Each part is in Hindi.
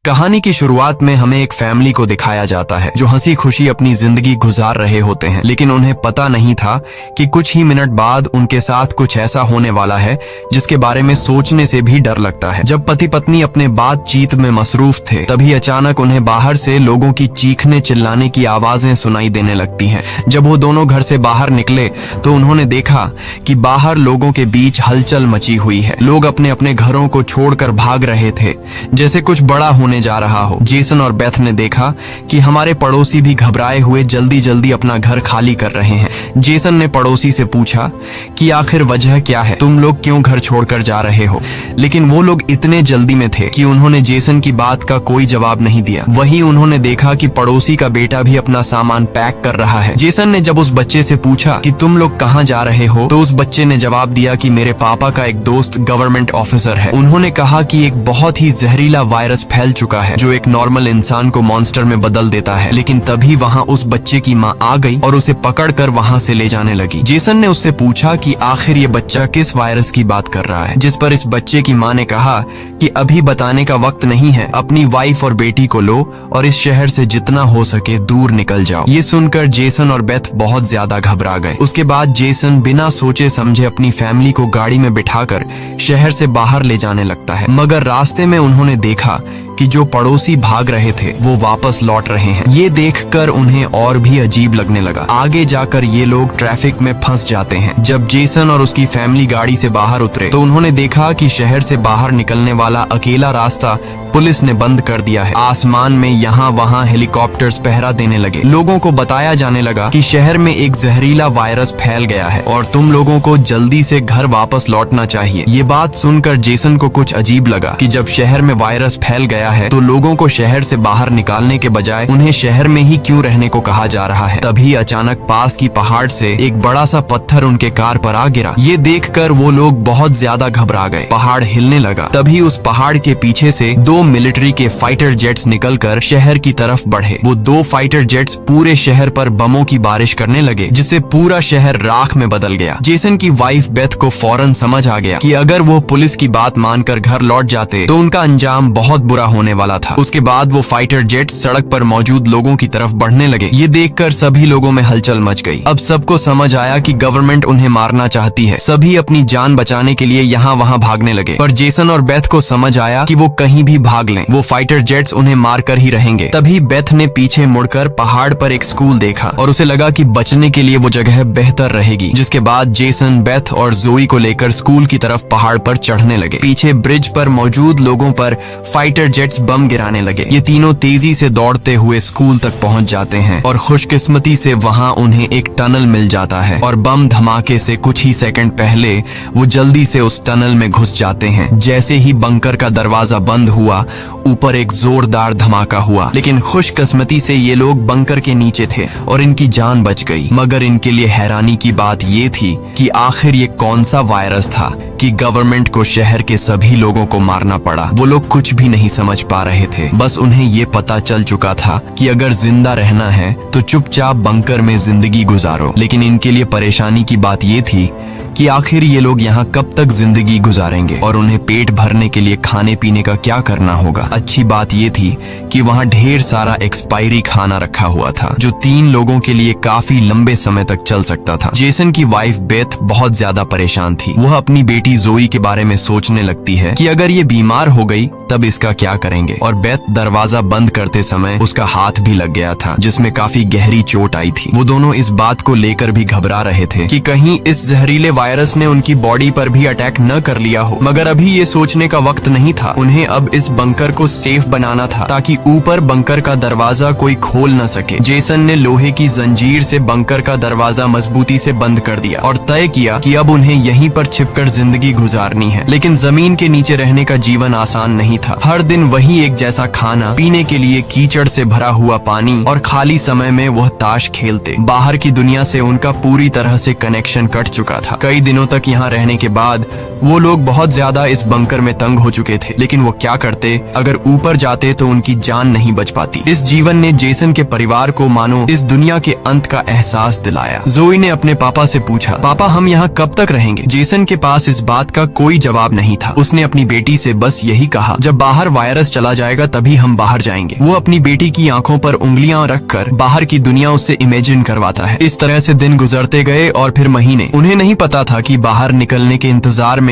कहानी की शुरुआत में हमें एक फैमिली को दिखाया जाता है जो हंसी खुशी अपनी जिंदगी गुजार रहे होते हैं, लेकिन उन्हें पता नहीं था कि कुछ ही मिनट बाद उनके साथ कुछ ऐसा होने वाला है जिसके बारे में सोचने से भी डर लगता है। जब पति पत्नी अपने बातचीत में मसरूफ थे, तभी अचानक उन्हें बाहर से लोगों की चीखने चिल्लाने की आवाजें सुनाई देने लगती हैं। जब वो दोनों घर से बाहर निकले तो उन्होंने देखा कि बाहर लोगों के बीच हलचल मची हुई है। लोग अपने अपने घरों को छोड़कर भाग रहे थे, जैसे कुछ बड़ा होने जा रहा हो। जेसन और बेथ ने देखा कि हमारे पड़ोसी भी घबराए हुए जल्दी जल्दी अपना घर खाली कर रहे हैं। जेसन ने पड़ोसी से पूछा कि आखिर वजह क्या है, तुम लोग क्यों घर छोड़कर जा रहे हो? लेकिन वो लोग इतने जल्दी में थे कि उन्होंने जेसन की बात का कोई जवाब नहीं दिया। वहीं उन्होंने देखा कि पड़ोसी का बेटा भी अपना सामान पैक कर रहा है। जेसन ने जब उस बच्चे से पूछा कि तुम लोग कहाँ जा रहे हो, तो उस बच्चे ने जवाब दिया कि मेरे पापा का एक दोस्त गवर्नमेंट ऑफिसर है। उन्होंने कहा कि एक बहुत ही जहरीला वायरस फैल चुका है जो एक नॉर्मल इंसान को मॉन्स्टर में बदल देता है। लेकिन तभी वहाँ उस बच्चे की माँ आ गई और उसे पकड़कर वहाँ से ले जाने लगी। जेसन ने उससे पूछा कि आखिर ये बच्चा किस वायरस की बात कर रहा है, जिस पर इस बच्चे की माँ ने कहा कि अभी बताने का वक्त नहीं है, अपनी वाइफ और बेटी को लो और इस शहर से जितना हो सके दूर निकल जाओ। ये सुनकर जेसन और बेथ बहुत ज्यादा घबरा गए। उसके बाद जेसन बिना सोचे समझे अपनी फैमिली को गाड़ी में बिठाकर शहर से बाहर ले जाने लगता है। मगर रास्ते में उन्होंने देखा कि जो पड़ोसी भाग रहे थे वो वापस लौट रहे हैं। ये देखकर उन्हें और भी अजीब लगने लगा। आगे जाकर ये लोग ट्रैफिक में फंस जाते हैं। जब जेसन और उसकी फैमिली गाड़ी से बाहर उतरे तो उन्होंने देखा कि शहर से बाहर निकलने वाला अकेला रास्ता पुलिस ने बंद कर दिया है। आसमान में यहाँ वहाँ हेलीकॉप्टर्स पहरा देने लगे। लोगों को बताया जाने लगा कि शहर में एक जहरीला वायरस फैल गया है और तुम लोगों को जल्दी से घर वापस लौटना चाहिए। ये बात सुनकर जेसन को कुछ अजीब लगा कि जब शहर में वायरस फैल गया है तो लोगों को शहर से बाहर निकालने के बजाय उन्हें शहर में ही क्यों रहने को कहा जा रहा है। तभी अचानक पास की पहाड़ से एक बड़ा सा पत्थर उनके कार पर आ गिरा। ये देखकर वो लोग बहुत ज्यादा घबरा गए। पहाड़ हिलने लगा। तभी उस पहाड़ के पीछे से दो मिलिट्री के फाइटर जेट्स निकलकर शहर की तरफ बढ़े। वो दो फाइटर जेट्स पूरे शहर पर बमों की बारिश करने लगे, जिससे पूरा शहर राख में बदल गया। जेसन की वाइफ बेथ को फौरन समझ आ गया कि अगर वो पुलिस की बात मानकर घर लौट जाते तो उनका अंजाम बहुत बुरा होने वाला था। उसके बाद वो फाइटर जेट सड़क पर मौजूद लोगों की तरफ बढ़ने लगे। ये देखकर सभी लोगों में हलचल मच गई। अब सबको समझ आया कि गवर्नमेंट उन्हें मारना चाहती है। सभी अपनी जान बचाने के लिए यहाँ वहाँ भागने लगे, पर जेसन और बेथ को समझ आया कि वो कहीं भी भाग लें, वो फाइटर जेट्स उन्हें मारकर ही रहेंगे। तभी बेथ ने पीछे मुड़कर पहाड़ पर एक स्कूल देखा और उसे लगा कि बचने के लिए वो जगह बेहतर रहेगी। जिसके बाद जेसन, बेथ और जोई को लेकर स्कूल की तरफ पहाड़ पर चढ़ने लगे। पीछे ब्रिज पर मौजूद लोगों पर फाइटर जेट्स बम गिराने लगे। ये तीनों तेजी से दौड़ते हुए स्कूल तक पहुंच जाते हैं और खुशकिस्मती से वहां उन्हें एक टनल मिल जाता है और बम धमाके से कुछ ही सेकंड पहले वो जल्दी से उस टनल में घुस जाते हैं। जैसे ही बंकर का दरवाजा बंद हुआ, ऊपर एक जोरदार धमाका हुआ, लेकिन खुशकिस्मती से ये लोग बंकर के नीचे थे और इनकी जान बच गई। मगर इनके लिए हैरानी की बात ये थी कि आखिर ये कौन सा वायरस था कि गवर्नमेंट को शहर के सभी लोगों को मारना पड़ा। वो लोग कुछ भी नहीं समझ पा रहे थे। बस उन्हें ये पता चल चुका था कि अगर जिंदा रहना है तो चुपचाप बंकर में जिंदगी गुजारो। लेकिन इनके लिए परेशानी की बात ये थी कि आखिर ये लोग यहाँ कब तक जिंदगी गुजारेंगे और उन्हें पेट भरने के लिए खाने पीने का क्या करना होगा। अच्छी बात ये थी कि वहाँ ढेर सारा एक्सपायरी खाना रखा हुआ था जो 3 लोगों के लिए काफी लंबे समय तक चल सकता था। जेसन की वाइफ बेथ बहुत ज्यादा परेशान थी। वह अपनी बेटी जोई के बारे में सोचने लगती है कि अगर ये बीमार हो गई तब इसका क्या करेंगे। और बेथ दरवाजा बंद करते समय उसका हाथ भी लग गया था, जिसमें काफी गहरी चोट आई थी। वो दोनों इस बात को लेकर भी घबरा रहे थे कि कहीं इस जहरीले वायरस ने उनकी बॉडी पर भी अटैक न कर लिया हो। मगर अभी ये सोचने का वक्त नहीं था। उन्हें अब इस बंकर को सेफ बनाना था ताकि ऊपर बंकर का दरवाजा कोई खोल न सके। जेसन ने लोहे की जंजीर से बंकर का दरवाजा मजबूती से बंद कर दिया और तय किया कि अब उन्हें यहीं पर छिपकर जिंदगी गुजारनी है। लेकिन जमीन के नीचे रहने का जीवन आसान नहीं था। हर दिन वही एक जैसा खाना, पीने के लिए कीचड़ से भरा हुआ पानी और खाली समय में वह ताश खेलते। बाहर की दुनिया से उनका पूरी तरह से कनेक्शन कट चुका था। कई दिनों तक यहाँ रहने के बाद वो लोग बहुत ज्यादा इस बंकर में तंग हो चुके थे, लेकिन वो क्या करते, अगर ऊपर जाते तो उनकी जान नहीं बच पाती। इस जीवन ने जेसन के परिवार को मानो इस दुनिया के अंत का एहसास दिलाया। जोई ने अपने पापा से पूछा, पापा हम यहाँ कब तक रहेंगे? जेसन के पास इस बात का कोई जवाब नहीं था। उसने अपनी बेटी से बस यही कहा, जब बाहर वायरस चला जाएगा तभी हम बाहर जाएंगे। वो अपनी बेटी की आंखों पर उंगलियां रखकर बाहर की दुनिया उससे इमेजिन करवाता है। इस तरह से दिन गुजरते गए और फिर महीने। उन्हें नहीं पता था कि बाहर निकलने के इंतजार में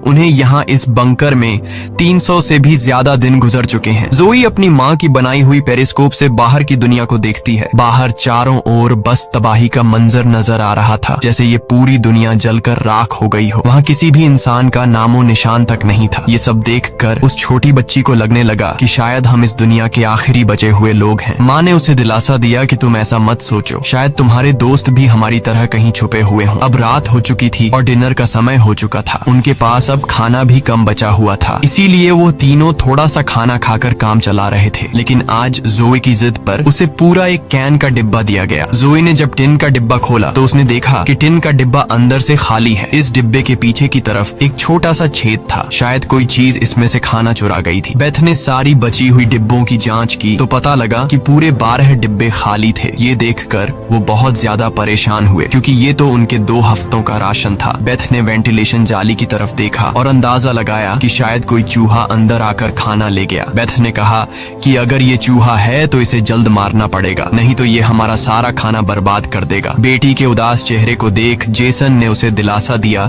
उन्हें यहाँ इस बंकर में 300 से भी ज्यादा दिन गुजर चुके हैं। जोई अपनी माँ की बनाई हुई पेरिस्कोप से बाहर की दुनिया को देखती है। बाहर चारों ओर बस तबाही का मंजर नजर आ रहा था, जैसे ये पूरी दुनिया जलकर राख हो गई हो। वहाँ किसी भी इंसान का नामो निशान तक नहीं था। ये सब देखकर उस छोटी बच्ची को लगने लगा कि शायद हम इस दुनिया के आखिरी बचे हुए लोग हैं। माँ ने उसे दिलासा दिया कि तुम ऐसा मत सोचो, शायद तुम्हारे दोस्त भी हमारी तरह कहीं छुपे हुए हों। अब रात हो चुकी थी और डिनर का समय हो चुका था। उनके पास अब खाना भी कम बचा हुआ था, इसीलिए वो तीनों थोड़ा सा खाना खाकर काम चला रहे थे। लेकिन आज जोई की जिद पर उसे पूरा एक कैन का डिब्बा दिया गया। जोई ने जब टिन का डिब्बा खोला तो उसने देखा कि टिन का डिब्बा अंदर से खाली है। इस डिब्बे के पीछे की तरफ एक छोटा सा छेद था, शायद कोई चीज इसमें से खाना चुरा गई थी। बेथ ने सारी बची हुई डिब्बों की जांच की तो पता लगा कि पूरे 12 डिब्बे खाली थे। ये देखकर वो बहुत ज्यादा परेशान हुए, क्योंकि ये तो उनके 2 हफ्तों का राशन था। बेथ ने वेंटिलेशन जाली की तरफ देखा और अंदाजा लगाया कि शायद कोई चूहा अंदर आकर खाना ले गया। बेथ ने कहा कि अगर ये चूहा है तो इसे जल्द मारना पड़ेगा, नहीं तो ये हमारा सारा खाना बर्बाद कर देगा। बेटी के उदास चेहरे को देख जेसन ने उसे दिलासा दिया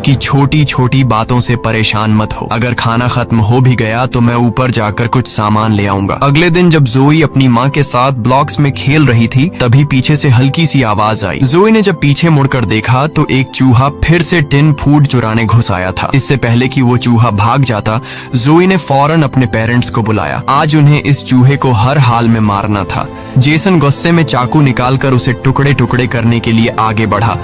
कि छोटी छोटी बातों से परेशान मत हो, अगर खाना खत्म हो भी गया तो मैं ऊपर जाकर कुछ सामान ले आऊंगा। अगले दिन जब जोई अपनी माँ के साथ ब्लॉक्स में खेल रही थी तभी पीछे से हल्की सी आवाज आई। जोई ने जब पीछे मुड़कर देखा तो एक चूहा फिर से टिन फूड चुराने घुस आया था। इससे पहले कि वो चूहा भाग जाता, जोई ने फौरन अपने पेरेंट्स को बुलाया। आज उन्हें इस चूहे को हर हाल में मारना था। जेसन गुस्से में चाकू निकालकर उसे टुकड़े टुकड़े करने के लिए आगे बढ़ा,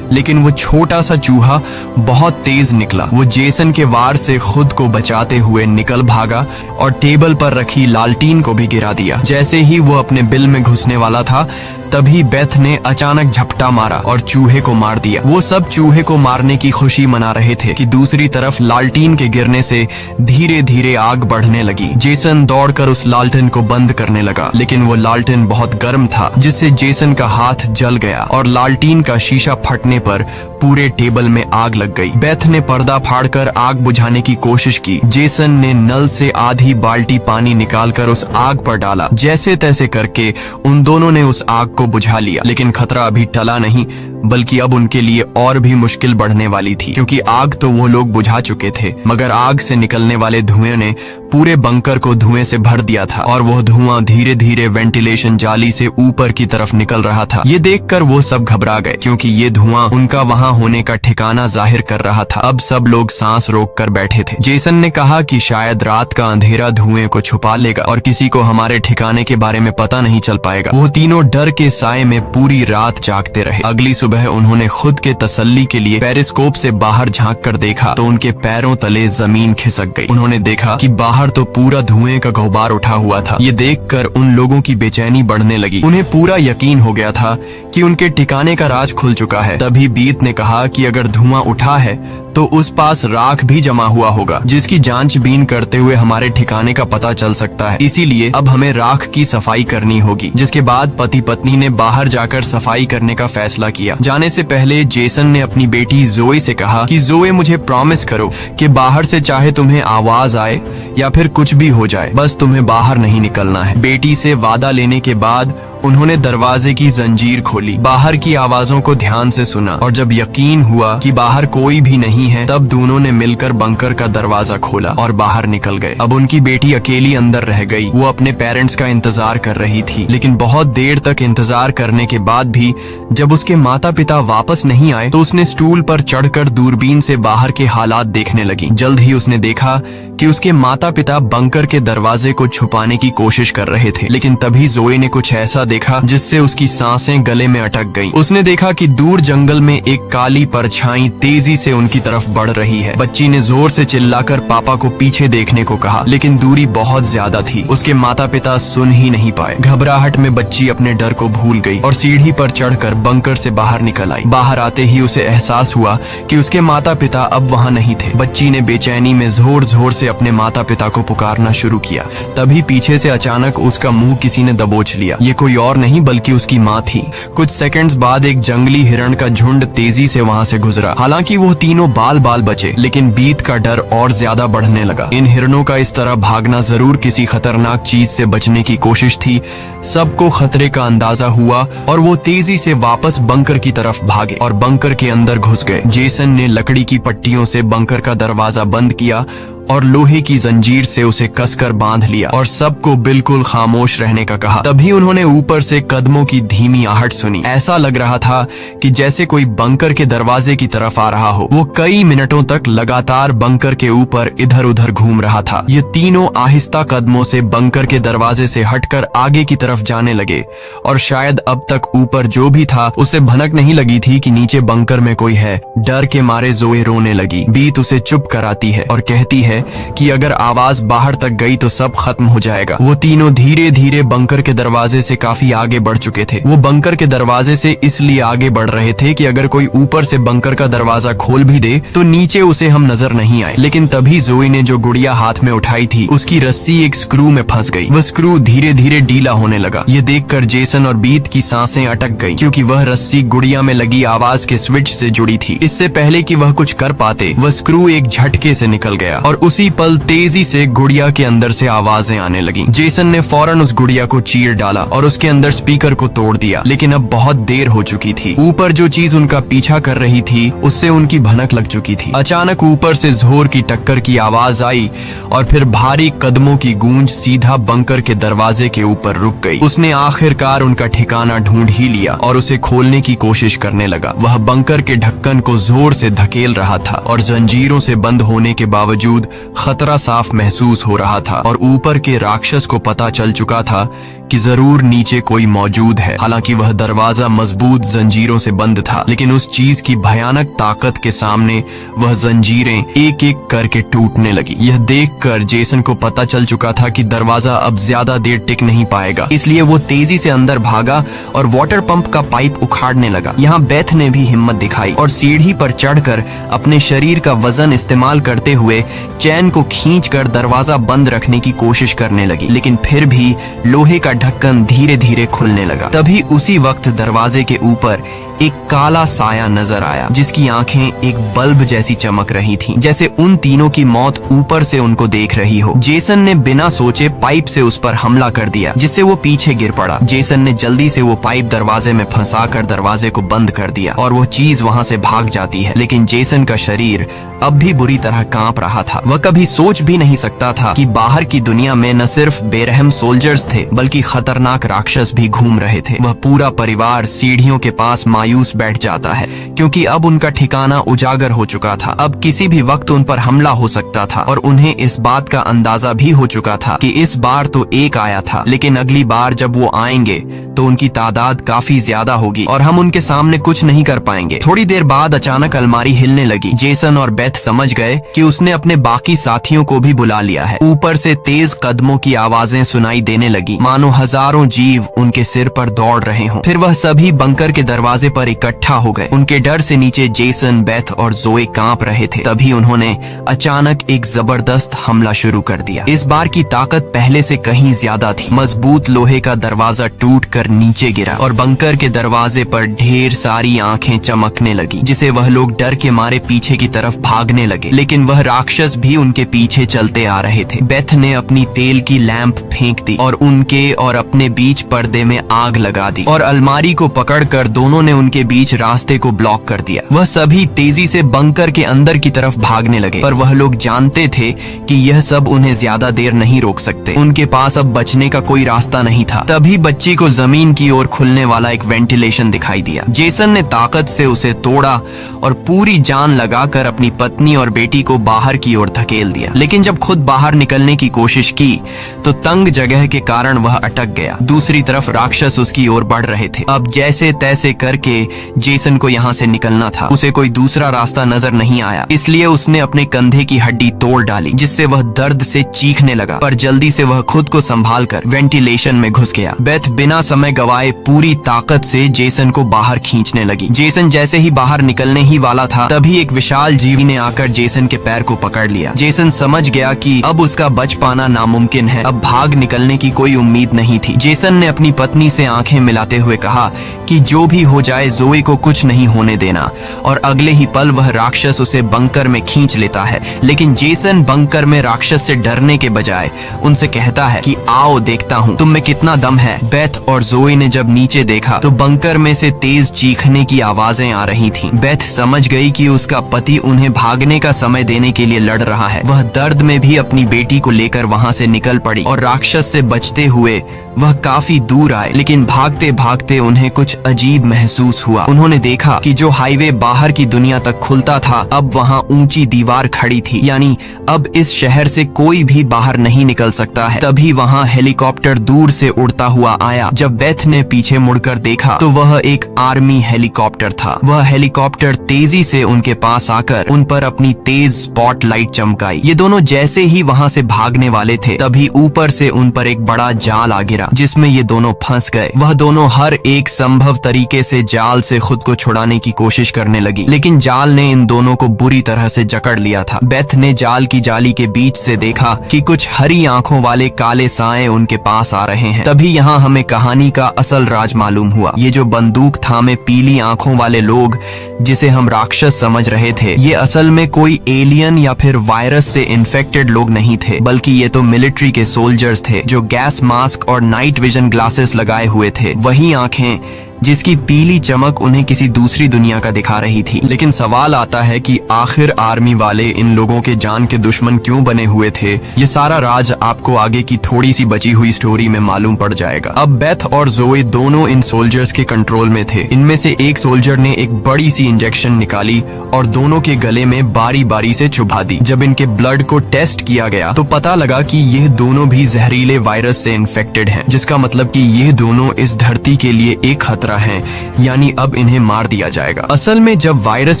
लेकिन वो छोटा सा चूहा बहुत तेज निकला। वो जेसन के वार से खुद को बचाते हुए निकल भागा और टेबल पर रखी लालटीन को भी गिरा दिया। जैसे ही वो अपने बिल में घुसने वाला था तभी बेथ ने अचानक झपटा मारा और चूहे को मार दिया। वो सब चूहे को मारने की खुशी मना रहे थे कि दूसरी तरफ लालटीन के गिरने से धीरे धीरे आग बढ़ने लगी। जेसन दौड़कर उस लालटेन को बंद करने लगा, लेकिन वो लालटेन बहुत गर्म था, जिससे जेसन का हाथ जल गया और लालटीन का शीशा फटने पर पूरे टेबल में आग लग गई। बेथ ने पर्दा फाड़कर आग बुझाने की कोशिश की। जेसन ने नल से आधी बाल्टी पानी निकालकर उस आग पर डाला। जैसे तैसे करके उन दोनों ने उस आग को बुझा लिया, लेकिन खतरा अभी टला नहीं, बल्कि अब उनके लिए और भी मुश्किल बढ़ने वाली थी, क्योंकि आग तो वो लोग बुझा चुके थे, मगर आग से निकलने वाले धुएं ने पूरे बंकर को धुएं से भर दिया था और वो धुआं धीरे धीरे वेंटिलेशन जाली से ऊपर की तरफ निकल रहा था। ये देखकर वो सब घबरा गए, क्योंकि ये धुआं उनका वहां होने का ठिकाना जाहिर कर रहा था। अब सब लोग सांस रोक कर बैठे थे। जेसन ने कहा कि शायद रात का अंधेरा धुएं को छुपा लेगा और किसी को हमारे ठिकाने के बारे में पता नहीं चल पाएगा। वो तीनों डर के साए में पूरी रात जागते रहे। अगली सुबह उन्होंने खुद के तसल्ली के लिए पेरिस्कोप से बाहर झांक कर देखा तो उनके पैरों तले जमीन खिसक गई। उन्होंने देखा कि बाहर तो पूरा धुएं का गुब्बार उठा हुआ था। ये देखकर उन लोगों की बेचैनी बढ़ने लगी। उन्हें पूरा यकीन हो गया था कि उनके ठिकाने का राज खुल चुका है। तभी बीत ने कहा कि अगर धुआं उठा है तो उस पास राख भी जमा हुआ होगा, जिसकी जांचबीन करते हुए हमारे ठिकाने का पता चल सकता है। इसीलिए अब हमें राख की सफाई करनी होगी। जिसके बाद पति पत्नी ने बाहर जाकर सफाई करने का फैसला किया। जाने से पहले जेसन ने अपनी बेटी जोई से कहा कि जोई मुझे प्रॉमिस करो कि बाहर से चाहे तुम्हें आवाज आए या फिर कुछ भी हो जाए, बस तुम्हें बाहर नहीं निकलना है। बेटी से वादा लेने के बाद उन्होंने दरवाजे की जंजीर खोली, बाहर की आवाजों को ध्यान से सुना और जब यकीन हुआ कि बाहर कोई भी नहीं है तब दोनों ने मिलकर बंकर का दरवाजा खोला और बाहर निकल गए। अब उनकी बेटी अकेली अंदर रह गई। वो अपने पेरेंट्स का इंतजार कर रही थी, लेकिन बहुत देर तक इंतजार करने के बाद भी जब उसके माता पिता वापस नहीं आए तो उसने स्टूल पर चढ़कर दूरबीन से बाहर के हालात देखने लगी। जल्द ही उसने देखा कि उसके माता पिता बंकर के दरवाजे को छुपाने की कोशिश कर रहे थे, लेकिन तभी जोई ने कुछ ऐसा देखा जिससे उसकी सांसें गले में अटक गईं। उसने देखा कि दूर जंगल में एक काली परछाई तेजी से उनकी तरफ बढ़ रही है। बच्ची ने जोर से चिल्लाकर पापा को पीछे देखने को कहा, लेकिन दूरी बहुत ज्यादा थी। उसके माता पिता सुन ही नहीं पाए। घबराहट में बच्ची अपने डर को भूल गई और सीढ़ी पर चढ़कर बंकर से बाहर निकल आई। बाहर आते ही उसे एहसास हुआ कि उसके माता पिता अब वहाँ नहीं थे। बच्ची ने बेचैनी में जोर जोर से अपने माता पिता को पुकारना शुरू किया। तभी पीछे से अचानक उसका मुंह किसी ने दबोच लिया। ये कोई और नहीं बल्कि उसकी माँ थी। कुछ सेकंड्स बाद एक जंगली हिरण का झुंड तेजी से वहाँ से गुजरा। हालांकि वो तीनों बाल बाल बचे, लेकिन बीत का डर और ज्यादा बढ़ने लगा। इन हिरणों का इस तरह भागना जरूर किसी खतरनाक चीज से बचने की कोशिश थी। सबको खतरे का अंदाजा हुआ और वो तेजी से वापस बंकर की तरफ भागे और बंकर के अंदर घुस गए। जेसन ने लकड़ी की पट्टियों से बंकर का दरवाजा बंद किया और लोहे की जंजीर से उसे कसकर बांध लिया और सबको बिल्कुल खामोश रहने का कहा। तभी उन्होंने ऊपर से कदमों की धीमी आहट सुनी। ऐसा लग रहा था कि जैसे कोई बंकर के दरवाजे की तरफ आ रहा हो। वो कई मिनटों तक लगातार बंकर के ऊपर इधर उधर घूम रहा था। ये तीनों आहिस्ता कदमों से बंकर के दरवाजे से हटकर आगे की तरफ जाने लगे और शायद अब तक ऊपर जो भी था उसे भनक नहीं लगी थी कि नीचे बंकर में कोई है। डर के मारे जोए रोने लगी। बीत उसे चुप कराती है और कहती है कि अगर आवाज बाहर तक गई तो सब खत्म हो जाएगा। वो तीनों धीरे धीरे बंकर के दरवाजे से काफी आगे बढ़ चुके थे। वो बंकर के दरवाजे से इसलिए आगे बढ़ रहे थे कि अगर कोई ऊपर से बंकर का दरवाजा खोल भी दे तो नीचे उसे हम नजर नहीं आए। लेकिन तभी जोई ने जो गुड़िया हाथ में उठाई थी उसकी रस्सी एक स्क्रू में फंस गई। वह स्क्रू धीरे धीरे ढीला होने लगा। ये देखकर जेसन और बीत की सांसें अटक गई, क्योंकि वह रस्सी गुड़िया में लगी आवाज के स्विच से जुड़ी थी। इससे पहले कि वह कुछ कर पाते वह स्क्रू एक झटके से निकल गया और उसी पल तेजी से गुड़िया के अंदर से आवाजें आने लगी। जेसन ने फौरन उस गुड़िया को चीर डाला और उसके अंदर स्पीकर को तोड़ दिया, लेकिन अब बहुत देर हो चुकी थी। ऊपर जो चीज उनका पीछा कर रही थी उससे उनकी भनक लग चुकी थी। अचानक ऊपर से जोर की टक्कर की आवाज आई और फिर भारी कदमों की गूंज सीधा बंकर के दरवाजे के ऊपर रुक गई। उसने आखिरकार उनका ठिकाना ढूंढ ही लिया और उसे खोलने की कोशिश करने लगा। वह बंकर के ढक्कन को जोर से धकेल रहा था और जंजीरों से बंद होने के बावजूद खतरा साफ महसूस हो रहा था और ऊपर के राक्षस को पता चल चुका था कि जरूर नीचे कोई मौजूद है। हालांकि वह दरवाजा मजबूत जंजीरों से बंद था, लेकिन उस चीज की भयानक ताकत के सामने वह जंजीरें एक एक करके टूटने लगी। यह देखकर जेसन को पता चल चुका था कि दरवाजा अब ज्यादा देर टिक नहीं पाएगा, इसलिए वो तेजी से अंदर भागा और वाटर पंप का पाइप उखाड़ने लगा। यहाँ बेथ ने भी हिम्मत दिखाई और सीढ़ी पर चढ़कर अपने शरीर का वजन इस्तेमाल करते हुए चैन को खींचकर दरवाजा बंद रखने की कोशिश करने लगी, लेकिन फिर भी लोहे का ढक्कन धीरे धीरे खुलने लगा। तभी उसी वक्त दरवाजे के ऊपर एक काला साया नजर आया, जिसकी आंखें एक बल्ब जैसी चमक रही थीं, जैसे उन तीनों की मौत ऊपर से उनको देख रही हो। जेसन ने बिना सोचे पाइप से उस पर हमला कर दिया, जिससे वो पीछे गिर पड़ा। जेसन ने जल्दी से वो पाइप दरवाजे में फंसाकर दरवाजे को बंद कर दिया और वो चीज वहां से भाग जाती है। लेकिन जेसन का शरीर अब भी बुरी तरह कांप रहा था। वह कभी सोच भी नहीं सकता था कि बाहर की दुनिया में न सिर्फ बेरहम सोल्जर्स थे, बल्कि खतरनाक राक्षस भी घूम रहे थे। वह पूरा परिवार सीढ़ियों के पास मायूस बैठ जाता है, क्योंकि अब उनका ठिकाना उजागर हो चुका था। अब किसी भी वक्त उन पर हमला हो सकता था और उन्हें इस बात का अंदाजा भी हो चुका था कि इस बार तो एक आया था, लेकिन अगली बार जब वो आएंगे तो उनकी तादाद काफी ज्यादा होगी और हम उनके सामने कुछ नहीं कर पाएंगे। थोड़ी देर बाद अचानक अलमारी हिलने लगी। जेसन और बेथ समझ गए कि उसने अपने बाकी साथियों को भी बुला लिया है। ऊपर से तेज कदमों की आवाजें सुनाई देने लगी, मानो हजारों जीव उनके सिर पर दौड़ रहे हों। फिर वह सभी बंकर के दरवाजे पर इकट्ठा हो गए। उनके डर से नीचे जेसन, बेथ और जोए कांप रहे थे। तभी उन्होंने अचानक एक जबरदस्त हमला शुरू कर दिया। इस बार की ताकत पहले से कहीं ज्यादा थी। मजबूत लोहे का दरवाजा टूटकर नीचे गिरा और बंकर के दरवाजे पर ढेर सारी आंखें चमकने लगी, जिसे वह लोग डर के मारे पीछे की तरफ भागने लगे। लेकिन वह राक्षस भी उनके पीछे चलते आ रहे थे। बेथ ने अपनी तेल की लैंप फेंक दी और उनके और अपने बीच पर्दे में आग लगा दी और अलमारी को पकड़कर दोनों ने उनके बीच रास्ते को ब्लॉक कर दिया। वह सभी तेजी से बंकर के अंदर की तरफ भागने लगे, पर वह लोग जानते थे कि यह सब उन्हें ज्यादा देर नहीं रोक सकते। उनके पास अब बचने का कोई रास्ता नहीं था। तभी बच्ची को जमीन की ओर खुलने वाला एक वेंटिलेशन दिखाई दिया। जेसन ने ताकत से उसे तोड़ा और पूरी जान लगाकर अपनी पत्नी और बेटी को बाहर की ओर धकेल दिया। लेकिन जब खुद बाहर निकलने की कोशिश की तो तंग जगह के कारण वह अटक गया। दूसरी तरफ राक्षस उसकी ओर बढ़ रहे थे। अब जैसे तैसे करके जेसन को यहाँ से निकलना था। उसे कोई दूसरा रास्ता नजर नहीं आया, इसलिए उसने अपने कंधे की हड्डी तोड़ डाली, जिससे वह दर्द से चीखने लगा। पर जल्दी से वह खुद को संभालकर वेंटिलेशन में घुस गया। बेथ बिना समय गवाए पूरी ताकत से जेसन को बाहर खींचने लगी। जेसन जैसे ही बाहर निकलने ही वाला था, तभी एक विशाल जीवी ने आकर जेसन के पैर को पकड़ लिया। जेसन समझ गया कि अब उसका बच पाना नामुमकिन है। अब भाग निकलने की कोई उम्मीद नहीं थी। जेसन ने अपनी पत्नी से आंखें मिलाते हुए कहा कि जो भी हो जाए जोई को कुछ नहीं होने देना, और अगले ही पल वह राक्षस उसे बंकर में खींच लेता है। लेकिन जेसन बंकर में राक्षस से डरने के बजाय उनसे कहता है कि आओ देखता हूँ तुम में कितना दम है। बेथ और जोई ने जब नीचे देखा तो बंकर में से तेज चीखने की आवाजें आ रही थीं। बेथ समझ गई कि उसका पति उन्हें भागने का समय देने के लिए लड़ रहा है। वह दर्द में भी अपनी बेटी को लेकर वहां से निकल पड़ी और राक्षस से बचते हुए वह काफी दूर आए। लेकिन भागते भागते उन्हें कुछ अजीब महसूस हुआ। उन्होंने देखा कि जो हाईवे बाहर की दुनिया तक खुलता था, अब वहां ऊंची दीवार खड़ी थी, यानी अब इस शहर से कोई भी बाहर नहीं निकल सकता है। तभी वहां हेलीकॉप्टर दूर से उड़ता हुआ आया। जब बेथ ने पीछे मुड़कर देखा तो वह एक आर्मी हेलीकॉप्टर था। वह हेलीकॉप्टर तेजी से उनके पास आकर उन पर अपनी तेज स्पॉटलाइट चमकाई। ये दोनों जैसे ही वहां से भागने वाले थे, तभी ऊपर से उन पर एक बड़ा जाल आ गिरा, जिसमें ये दोनों फंस गए। वह दोनों हर एक संभव तरीके से जाल से खुद को छुड़ाने की कोशिश करने लगी, लेकिन जाल ने इन दोनों को बुरी तरह से जकड़ लिया था। बेथ ने जाल की जाली के बीच से देखा कि कुछ हरी आंखों वाले काले साए उनके पास आ रहे हैं। तभी यहाँ हमें कहानी का असल राज मालूम हुआ। ये जो बंदूक थामे पीली आंखों वाले लोग जिसे हम राक्षस समझ रहे थे, ये असल में कोई एलियन या फिर वायरस से इन्फेक्टेड लोग नहीं थे, बल्कि ये तो मिलिट्री के सोल्जर्स थे जो गैस मास्क और नाइट विजन ग्लासेस लगाए हुए थे। वही आंखें जिसकी पीली चमक उन्हें किसी दूसरी दुनिया का दिखा रही थी। लेकिन सवाल आता है कि आखिर आर्मी वाले इन लोगों के जान के दुश्मन क्यों बने हुए थे? ये सारा राज आपको आगे की थोड़ी सी बची हुई स्टोरी में मालूम पड़ जाएगा। अब बेथ और जोए दोनों इन सोल्जर्स के कंट्रोल में थे। इनमें से एक सोल्जर ने एक बड़ी सी इंजेक्शन निकाली और दोनों के गले में बारी बारी से चुभा दी। जब इनके ब्लड को टेस्ट किया गया तो पता लगा कि ये दोनों भी जहरीले वायरस से इन्फेक्टेड हैं, जिसका मतलब कि ये दोनों इस धरती के लिए एक खतरा हैं, यानी अब इन्हें मार दिया जाएगा। असल में जब वायरस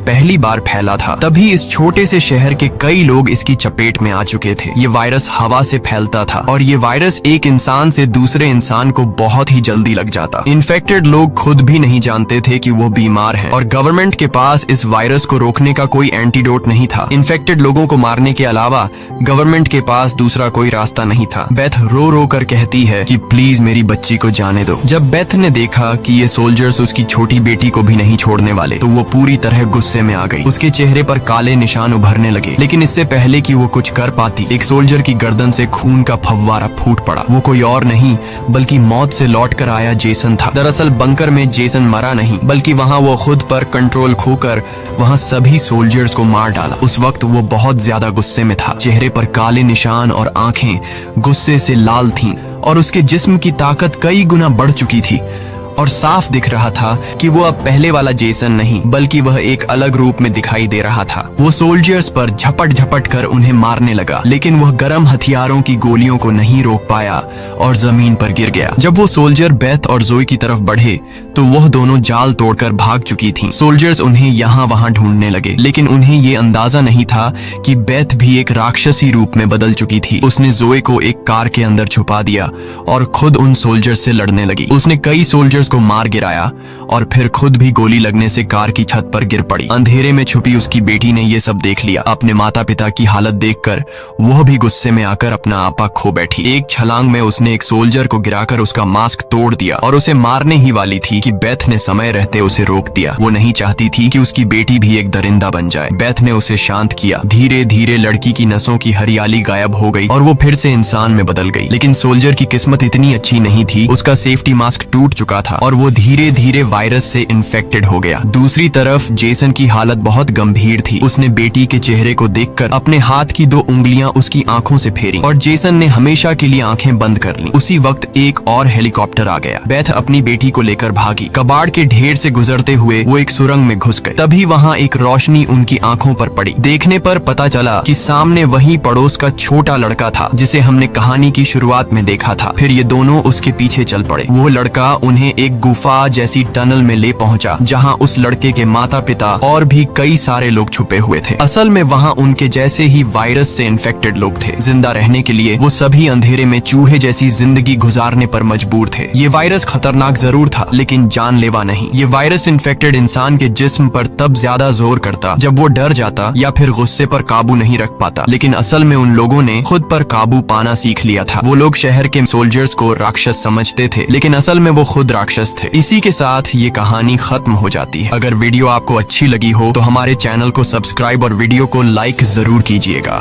पहली बार फैला था, तभी इस छोटे से शहर के कई लोग इसकी चपेट में आ चुके थे। ये वायरस हवा से फैलता था और ये वायरस एक इंसान से दूसरे इंसान को बहुत ही जल्दी लग जाता। इन्फेक्टेड लोग खुद भी नहीं जानते थे कि वो बीमार हैं और गवर्नमेंट के पास इस वायरस को रोकने का कोई एंटीडोट नहीं था। इन्फेक्टेड लोगों को मारने के अलावा गवर्नमेंट के पास दूसरा कोई रास्ता नहीं था। बेथ रो रो कर कहती है कि प्लीज मेरी बच्ची को जाने दो। जब बेथ ने देखा कि ये सोल्जर्स उसकी छोटी बेटी को भी नहीं छोड़ने वाले, तो वो पूरी तरह गुस्से में आ गई। उसके चेहरे पर काले निशान उभरने लगे। लेकिन इससे पहले कि वो कुछ कर पाती, एक सोल्जर की गर्दन से खून का फव्वारा फूट पड़ा। वो कोई और नहीं बल्कि मौत से लौट कर आया जेसन था। दरअसल बंकर में जेसन मरा नहीं, बल्कि वहाँ वो खुद पर कंट्रोल खोकर वहाँ सभी सोल्जर्स को मार डाला। उस वक्त वो बहुत ज्यादा गुस्से में था। चेहरे पर काले निशान और आंखें गुस्से से लाल थीं और उसके जिस्म की ताकत कई गुना बढ़ चुकी थी और साफ दिख रहा था कि वो अब पहले वाला जेसन नहीं, बल्कि वह एक अलग रूप में दिखाई दे रहा था। वो सोल्जर्स पर झपट झपट कर उन्हें मारने लगा, लेकिन वह गर्म हथियारों की गोलियों को नहीं रोक पाया और जमीन पर गिर गया। जब वो सोल्जर बेथ और जोई की तरफ बढ़े तो वह दोनों जाल तोड़कर भाग चुकी थीं। सोल्जर्स उन्हें यहाँ वहाँ ढूंढने लगे, लेकिन उन्हें ये अंदाजा नहीं था कि बेथ भी एक राक्षसी रूप में बदल चुकी थी। उसने जोई को एक कार के अंदर छुपा दिया और खुद उन सोल्जर्स से लड़ने लगी। उसने कई सोल्जर्स को मार गिराया और फिर खुद भी गोली लगने से कार की छत पर गिर पड़ी। अंधेरे में छुपी उसकी बेटी ने ये सब देख लिया। अपने माता पिता की हालत देखकर वह भी गुस्से में आकर अपना आपा खो बैठी। एक छलांग में उसने एक सोल्जर को गिराकर उसका मास्क तोड़ दिया और उसे मारने ही वाली थी कि बेथ ने समय रहते उसे रोक दिया। वो नहीं चाहती थी कि उसकी बेटी भी एक दरिंदा बन जाए। बेथ ने उसे शांत किया। धीरे धीरे लड़की की नसों की हरियाली गायब हो गई और वो फिर से इंसान में बदल गई। लेकिन सोल्जर की किस्मत इतनी अच्छी नहीं थी, उसका सेफ्टी मास्क टूट चुका था और वो धीरे धीरे वायरस से इन्फेक्टेड हो गया। दूसरी तरफ जेसन की हालत बहुत गंभीर थी। उसने बेटी के चेहरे को देखकर अपने हाथ की 2 उंगलियां उसकी आंखों से फेरी और जेसन ने हमेशा के लिए आंखें बंद कर ली। उसी वक्त एक और हेलीकॉप्टर आ गया। बेथ अपनी बेटी को लेकर भागी। कबाड़ के ढेर से गुजरते हुए वो एक सुरंग में घुस गए। तभी वहाँ एक रोशनी उनकी आंखों पर पड़ी। देखने पर पता चला कि सामने वही पड़ोस का छोटा लड़का था जिसे हमने कहानी की शुरुआत में देखा था। फिर ये दोनों उसके पीछे चल पड़े। वो लड़का उन्हें एक गुफा जैसी टनल में ले पहुंचा जहां उस लड़के के माता पिता और भी कई सारे लोग छुपे हुए थे। असल में वहां उनके जैसे ही वायरस से इन्फेक्टेड लोग थे। जिंदा रहने के लिए वो सभी अंधेरे में चूहे जैसी जिंदगी गुजारने पर मजबूर थे। ये वायरस खतरनाक जरूर था लेकिन जानलेवा नहीं। ये वायरस इन्फेक्टेड इंसान के जिस्म पर तब ज्यादा जोर करता जब वो डर जाता या फिर गुस्से पर काबू नहीं रख पाता। लेकिन असल में उन लोगों ने खुद पर काबू पाना सीख लिया था। वो लोग शहर के सोल्जर्स को राक्षस समझते थे लेकिन असल में वो खुद राक्षस थे। इसी के साथ ये कहानी खत्म हो जाती है। अगर वीडियो आपको अच्छी लगी हो तो हमारे चैनल को सब्सक्राइब और वीडियो को लाइक जरूर कीजिएगा।